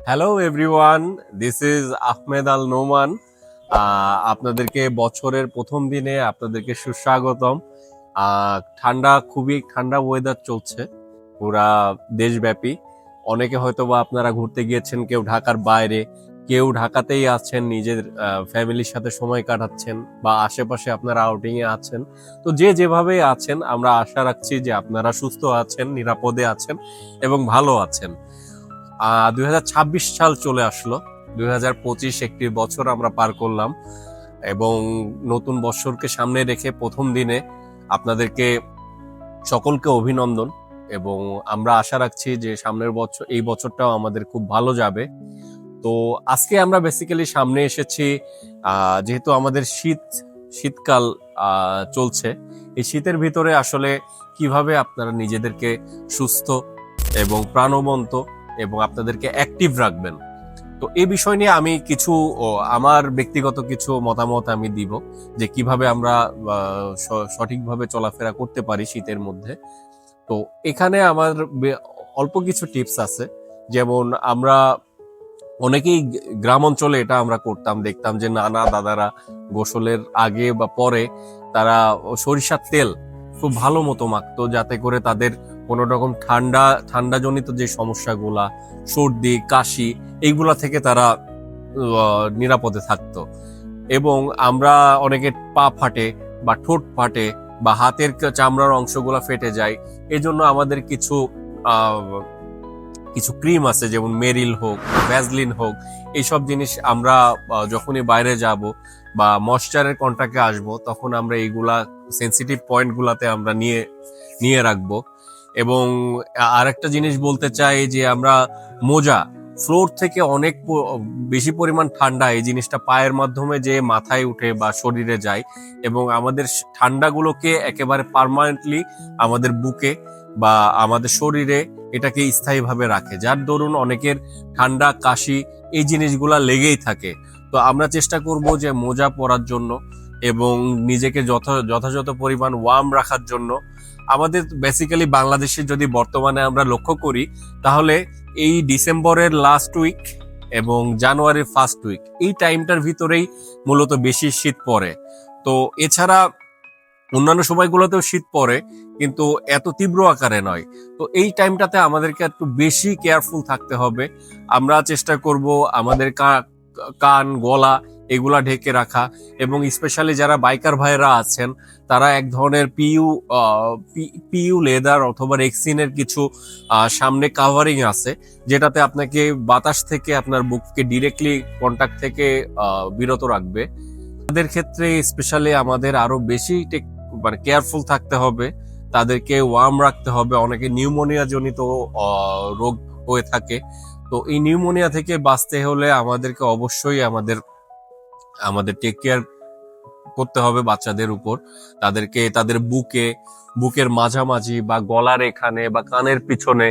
Hello everyone, this is Ahmed Al Noman. আপনাদেরকে বছরের প্রথম দিনে আপনাদেরকে সুস্বাগতম। খুবই ঠান্ডা ওয়েদার চলছে পুরা দেশব্যাপী। অনেকে হয়তো বা আপনারা ঘুরতে গিয়েছেন, কেউ ঢাকার বাইরে, কেউ ঢাকাতেই আছেন, নিজের ফ্যামিলির সাথে সময় কাটাচ্ছেন, বা আশেপাশে আপনারা আউটিং এ আছেন। তো যে যেভাবে আছেন, আমরা আশা রাখছি যে আপনারা সুস্থ আছেন, নিরাপদে আছেন এবং ভালো আছেন। 2026 সাল চলে আসলো। 2025 একটি বছর আমরা পার করলাম এবং নতুন বছরকে সামনে রেখে প্রথম দিনে আপনাদেরকে সকলকে অভিনন্দন। এবং আমরা আশা রাখছি যে সামনের বছর, এই বছরটাও আমাদের খুব ভালো যাবে। তো আজকে আমরা বেসিক্যালি সামনে এসেছি, যেহেতু আমাদের শীতকাল চলছে। এই শীতের ভিতরে আসলে কিভাবে আপনারা নিজেদেরকে সুস্থ এবং প্রাণবন্ত এবং আপনাদেরকে অ্যাক্টিভ রাখবেন, তো এই বিষয় নিয়ে আমি কিছু আমার ব্যক্তিগত কিছু মতামত আমি দিব, যে কিভাবে আমরা সঠিকভাবে চলাফেরা করতে পারি শীতের মধ্যে। তো এখানে আমার অল্প কিছু টিপস আছে। যেমন আমরা অনেকেই গ্রাম অঞ্চলে এটা আমরা করতাম, দেখতাম যে নানা দাদারা গোসলের আগে বা পরে তারা সরিষার তেল খুব ভালো মতো মাখতো, যাতে করে তাদের কোনো রকম ঠান্ডাজনিত যে সমস্যাগুলা, সর্দি কাশি, এইগুলা থেকে তারা নিরাপদে থাকতো। এবং আমরা অনেকের পা ফাটে বা ঠোঁট ফাটে বা হাতের চামড়ার অংশগুলা ফেটে যায়, এজন্য আমাদের কিছু ক্রিম আছে, যেমন মেরিল হোক, ভ্যাজলিন হোক, এইসব জিনিস আমরা যখনই বাইরে যাব বা ময়েশ্চারের কন্টাক্টে আসব, তখন আমরা এইগুলা সেন্সিটিভ পয়েন্ট গুলাতে আমরা নিয়ে রাখবো। এবং আরেকটা জিনিস বলতে চাই যে আমরা মোজা, ফ্লোর থেকে অনেক বেশি পরিমাণ ঠান্ডা এই জিনিসটা পায়ের মাধ্যমে যে মাথায় উঠে বা শরীরে যায়, এবং আমাদের ঠান্ডাগুলোকে একেবারে পার্মানেন্টলি আমাদের বুকে বা আমাদের শরীরে এটাকে স্থায়ীভাবে রাখে, যার দরুন অনেকের ঠান্ডা কাশি এই জিনিসগুলা লেগেই থাকে। তো আমরা চেষ্টা করব যে মোজা পরার জন্য এবং নিজেকে যথাযথ পরিমাণ ওয়ার্ম রাখার জন্য। আমাদের বেসিক্যালি বাংলাদেশে যদি বর্তমানে আমরা লক্ষ্য করি, তাহলে এই ডিসেম্বরের লাস্ট উইক এবং জানুয়ারির ফার্স্ট উইক, এই টাইমটার ভিতরেই মূলত বেশি শীত পড়ে। তো এছাড়া অন্যান্য সময়গুলোতেও শীত পড়ে, কিন্তু এত তীব্র আকারে নয়। তো এই টাইমটাতে আমাদেরকে একটু বেশি কেয়ারফুল থাকতে হবে। আমরা চেষ্টা করব আমাদের কান, গলা এগুলা ঢেকে রাখা, এবং স্পেশালি যারা বাইকার ভাইরা আছেন, তারা এক ধরনের পিইউ লেদার অথবা রেক্সিনের কিছু সামনে কাভারিং আছে, যেটাতে আপনাকে বাতাস থেকে আপনার বুককে ডিরেক্টলি কন্টাক্ট থেকে বিরত রাখবে। তাদের ক্ষেত্রে স্পেশালি আমাদের আরো বেশি কেয়ারফুল থাকতে হবে, তাদেরকে ওয়ার্ম রাখতে হবে। অনেকে নিউমোনিয়া জনিত রোগ হয়ে থাকে, তো এই নিউমোনিয়া থেকে বাঁচতে হলে আমাদেরকে অবশ্যই আমাদের টেক কেয়ার করতে হবে বাচ্চাদের উপর। তাদেরকে তাদের বুকের মাঝামাঝি বা গলার এখানে বা কানের পিছনে,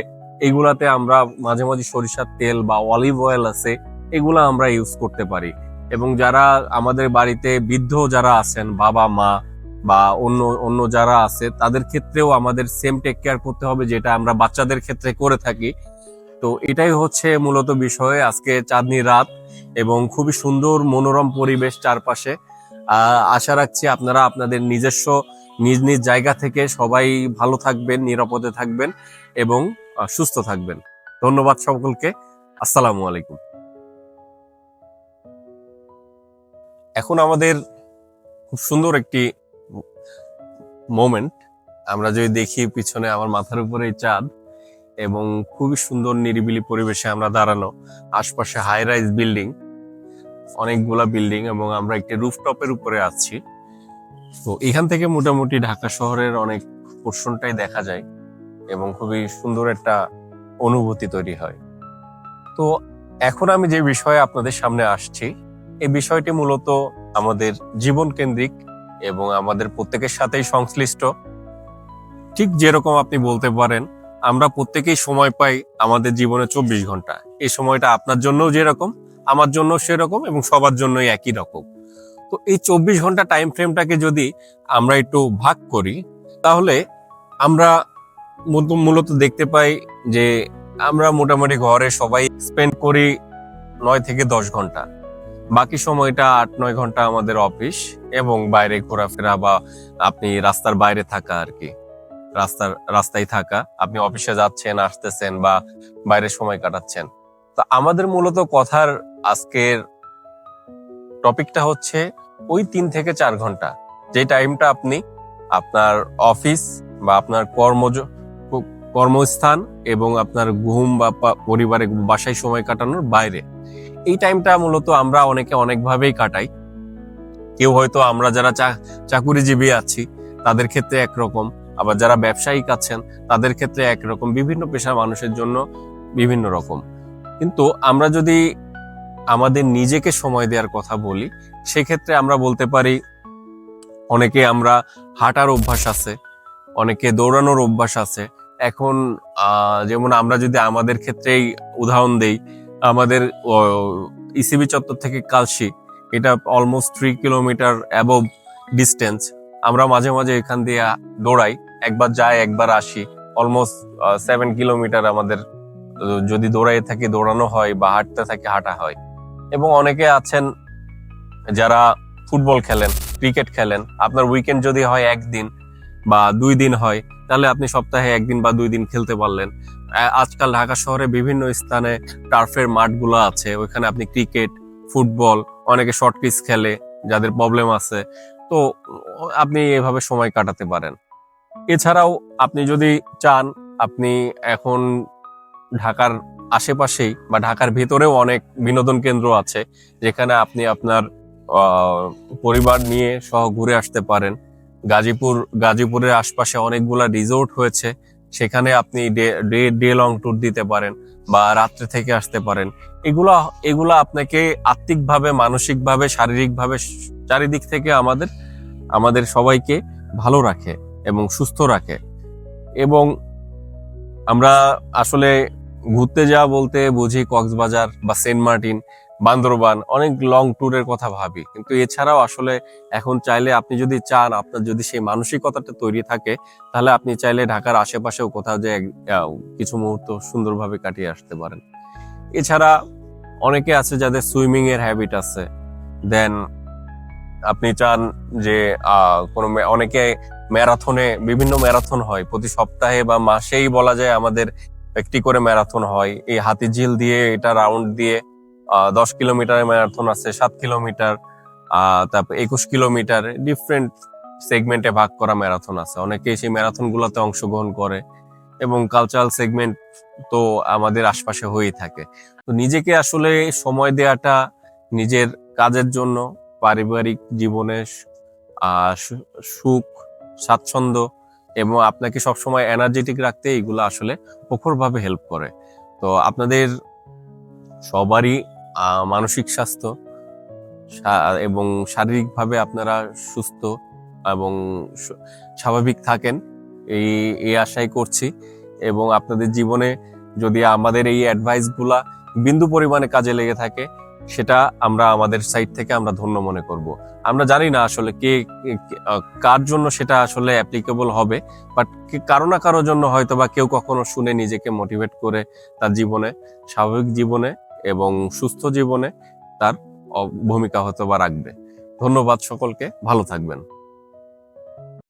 এগুলাতে আমরা মাঝে মাঝে সরিষার তেল বা অলিভ অয়েল আছে, এগুলা আমরা ইউজ করতে পারি। এবং যারা আমাদের বাড়িতে বৃদ্ধ যারা আছেন, বাবা মা বা অন্য যারা আছে, তাদের ক্ষেত্রেও আমাদের সেম টেক কেয়ার করতে হবে, যেটা আমরা বাচ্চাদের ক্ষেত্রে করে থাকি। তো এটাই হচ্ছে মূলত বিষয়। আজকে চাঁদনি রাত এবং খুবই সুন্দর মনোরম পরিবেশ চারপাশে। আশা রাখছি আপনারা আপনাদের নিজস্ব নিজ নিজ জায়গা থেকে সবাই ভালো থাকবেন, নিরাপদে থাকবেন এবং সুস্থ থাকবেন। ধন্যবাদ সকলকে। আসসালামু আলাইকুম। এখন আমাদের খুব সুন্দর একটি মোমেন্ট। আমরা যদি দেখি পিছনে আমার মাথার উপরে চাঁদ, এবং খুবই সুন্দর নিরিবিলি পরিবেশে আমরা দাঁড়ানো, আশপাশে হাই রাইজ বিল্ডিং, অনেকগুলা বিল্ডিং, এবং আমরা একটি রুফটপের উপরে আছি। তো এখান থেকে মোটামুটি ঢাকা শহরের অনেক পোর্শনটাই দেখা যায় এবং খুবই সুন্দর একটা অনুভূতি তৈরি হয়। তো এখন আমি যে বিষয়ে আপনাদের সামনে আসছি, এই বিষয়টি মূলত আমাদের জীবন কেন্দ্রিক এবং আমাদের প্রত্যেকের সাথেই সংশ্লিষ্ট। ঠিক যেরকম আপনি বলতে পারেন, আমরা প্রত্যেকেই সময় পাই আমাদের জীবনে 24 ঘন্টা। এই সময়টা আপনার জন্য যেরকম, আমার জন্য সেরকম, এবং সবার জন্যই একই রকম। তো এই 24 ঘন্টা টাইম ফ্রেমটাকে যদি আমরা একটু ভাগ করি, তাহলে আমরা মূলত দেখতে পাই যে আমরা মোটামুটি ঘরে সবাই স্পেন্ড করি থেকে 10 ঘন্টা। বাকি সময়টা 8-9 ঘন্টা আমাদের অফিস এবং বাইরে ঘোরাফেরা বা আপনি রাস্তার বাইরে থাকা আর কি, রাস্তায় থাকা, আপনি অফিসে যাচ্ছেন আসতেছেন বা বাইরে সময় কাটাচ্ছেন। তো আমাদের মূলত কথার আজকের টপিকটা হচ্ছে ওই 3 থেকে 4 ঘন্টা, যে টাইমটা আপনি আপনার অফিস বা আপনার কর্মস্থান এবং আপনার ঘুম বা পরিবারে বাসায় সময় কাটানোর বাইরে, এই টাইমটা মূলত আমরা অনেকে অনেকভাবেই কাটাই। কেউ হয়তো আমরা যারা চাকুরিজীবী আছি তাদের ক্ষেত্রে একরকম, আবার যারা ব্যবসায়িক আছেন তাদের ক্ষেত্রে একরকম, বিভিন্ন পেশার মানুষের জন্য বিভিন্ন রকম। কিন্তু আমরা যদি আমাদের নিজেকে সময় দেওয়ার কথা বলি, সেক্ষেত্রে আমরা বলতে পারি অনেকে আমরা হাঁটার অভ্যাস আছে, অনেকে দৌড়ানোর অভ্যাস আছে। এখন যেমন আমরা যদি আমাদের ক্ষেত্রেই উদাহরণ দেই, আমাদের ইসিবি চত্বর থেকে কালশি, এটা অলমোস্ট 3 কিলোমিটার অ্যাবভ ডিস্টেন্স। আমরা মাঝে মাঝে এখান দিয়ে দৌড়াই, একবার যাই একবার আসি, অলমোস্ট 7 কিলোমিটার আমাদের যদি দৌড়াই থাকি দৌড়ানো হয় বা হাঁটতে থাকি হাঁটা হয়। এবং অনেকে আছেন যারা ফুটবল খেলেন, ক্রিকেট খেলেন, আপনার উইকেন্ড যদি হয় 1 দিন বা 2 দিন হয়, তাহলে আপনি সপ্তাহে 1 দিন বা 2 দিন খেলতে পারলেন। আজকাল ঢাকা শহরে বিভিন্ন স্থানে টার্ফের মাঠগুলো আছে, ওইখানে আপনি ক্রিকেট, ফুটবল, অনেকে শর্ট পিচ খেলে যাদের প্রবলেম আছে, তো আপনি এভাবে সময় কাটাতে পারেন। এছাড়াও আপনি যদি চান, আপনি এখন ঢাকার আশেপাশেই বা ঢাকার ভেতরেও অনেক বিনোদন কেন্দ্র আছে, যেখানে আপনি আপনার পরিবার নিয়ে সহ ঘুরে আসতে পারেন। গাজীপুরের আশপাশে অনেকগুলা রিসোর্ট হয়েছে, সেখানে আপনি ডে লং ট্যুর দিতে পারেন বা রাত্রে থেকে আসতে পারেন। এগুলা আপনাকে আত্মিকভাবে, মানসিকভাবে, শারীরিকভাবে, চারিদিক থেকে আমাদের সবাইকে ভালো রাখে এবং সুস্থ রাখে। এবং আমরা আসলে ঘুরতে যাওয়া বলতে বুঝি কক্সবাজার বা সেন্ট মার্টিন, বান্দরবান, অনেক লং ট্যুরের কথা ভাবি, কিন্তু এছাড়াও আসলে এখন চাইলে আপনি যদি চান, আপনার যদি সেই মানসিকতাটা তৈরি থাকে, তাহলে আপনি চাইলে ঢাকার আশেপাশেও কোথাও যে কিছু মুহূর্ত সুন্দরভাবে কাটিয়ে আসতে পারেন। এছাড়া অনেকে আছে যাদের সুইমিং এর হ্যাবিট আছে, দেন আপনি চান যে অনেকে বিভিন্ন ম্যারাথন হয় প্রতি সপ্তাহে বা মাসেই বলা যায়, আমাদের একটি করে ম্যারাথন হয়। এই হাতিঝিল দিয়ে এটা রাউন্ড দিয়ে 10 কিলোমিটারের ম্যারাথন আছে, 7 কিলোমিটার, তারপর 21 কিলোমিটার, ডিফারেন্ট সেগমেন্টে ভাগ করা ম্যারাথন আছে। অনেকে সেই ম্যারাথন গুলোতে অংশগ্রহণ করে এবং কালচারাল সেগমেন্ট তো আমাদের আশপাশে হয়েই থাকে। তো নিজেকে আসলে সময় দেওয়াটা, নিজের কাজের জন্য, পারিবারিক জীবনে সুখ, স্বাচ্ছন্দ্য এবং আপনাকে সবসময় এনার্জেটিক রাখতে এইগুলো আসলে প্রখরভাবে হেল্প করে। তো আপনাদের সবারই মানসিক স্বাস্থ্য এবং শারীরিকভাবে আপনারা সুস্থ এবং স্বাভাবিক থাকেন, এই আশাই করছি। এবং আপনাদের জীবনে যদি আমাদের এই অ্যাডভাইসগুলা বিন্দু পরিমাণে কাজে লেগে থাকে, সেটা আমরা আমাদের সাইড থেকে আমরা ধন্য মনে করব। আমরা জানি না আসলে কার জন্য সেটা আসলে অ্যাপ্লিকেবল হবে, বাট কারো না কারোর জন্য হয়তো বা কেউ কখনো শুনে নিজেকে মোটিভেট করে তার জীবনে, স্বাভাবিক জীবনে এবং সুস্থ জীবনে তার ভূমিকা হয়তো বা রাখবে। ধন্যবাদ সকলকে, ভালো থাকবেন।